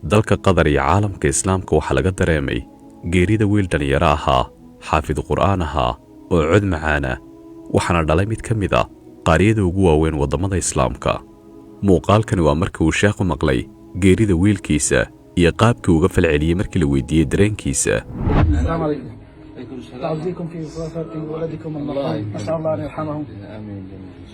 dalka Qatar iyo caalamka Islaamka waxa laga dareemay geerida wiil dhalinyaro ahaa xaafid qur'aan ahaa oo cod macaana waxaana dhalay mid ka mid ah qaariyada ugu waaweyn wadamada Islaamka. muuqaalkani waa markii uu sheekhu maqlay geerida wiilkiisa iyo qaabkii uga falceliyay markii la weydiiyay dareenkiisa. السلام عليكم. تعزيكم في وفاة ولدكم المرحوم، نسأل الله أن يرحمهم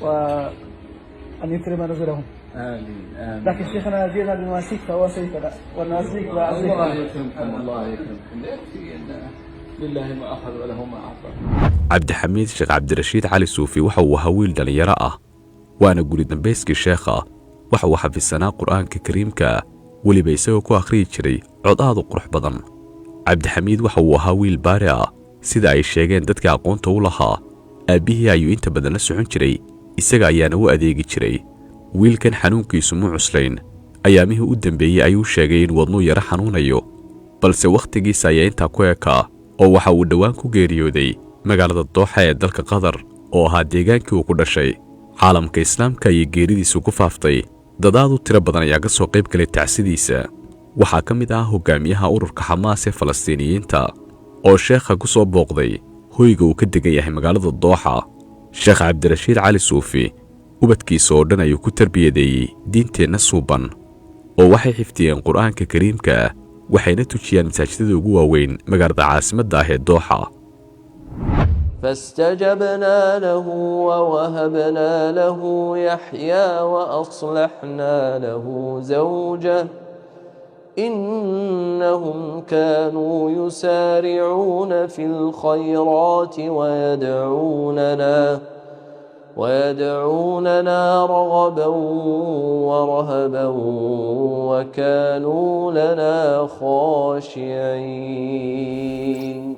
وأن يكرم نزلهم. آمين. لكن شيخنا جئنا بنواسيك فواسيتنا ونواسيك وأعزيك. الله يكرمكم الله يكرمكم. يكفي أن لله ما أخذ وله ما أعطى. cabdixamiid sheekh cabdirashiid cali suufi waxa uu ahaa wiil dhalinyaro ah waana guri dambayskii sheekha waxa uu xafisanaa qur'aanka kariimka weliba isagoo ku akhriyi jiray cod aad u qurux badan. cabdixamiid waxa uu ahaa wiil baari ah sida ay sheegeen dadka aqoonta u lahaa. aabbihii ayuu inta badan la socon jiray isaga ayaana u adeegi jiray. wiilkan xanuunkiisu mu cuslayn ayaamihii u dambeeyey ayuu sheegay in wadnuu yaro xanuunayo balse wakhtigiisa ayaa intaa ku ekaa oo waxa uu dhowaan ku geeriyooday magaalada Dooxa ee dalka Qatar oo ahaa deegaankii uu ku dhashay. caalamka Islaamka iyo geeridiisu ku faaftay dadaad u tiro badan ayaa ka soo qayb galay tacsidiisa. waxaa ka mid ah hogaamiyaha ururka Xamaas ee Falastiiniyiinta oo sheekha ku soo booqday hoyga uu ka degan yahay magaalada Dooxa. sheekh cabdirashiid cali suufi ubadkiisa oo dhan ayuu ku tarbiyadeeyey diinteenna suuban oo waxay xifdiyeen qur'aanka kariimka waxayna tujiyaan masaajidada ugu waaweyn magaalada caasimadda ah ee Dooxa. فاستجبنا له ووهبنا له يحيى وأصلحنا له زوجه إنهم كانوا يسارعون في الخيرات ويدعوننا رغبا ورهبا وكانوا لنا خاشعين.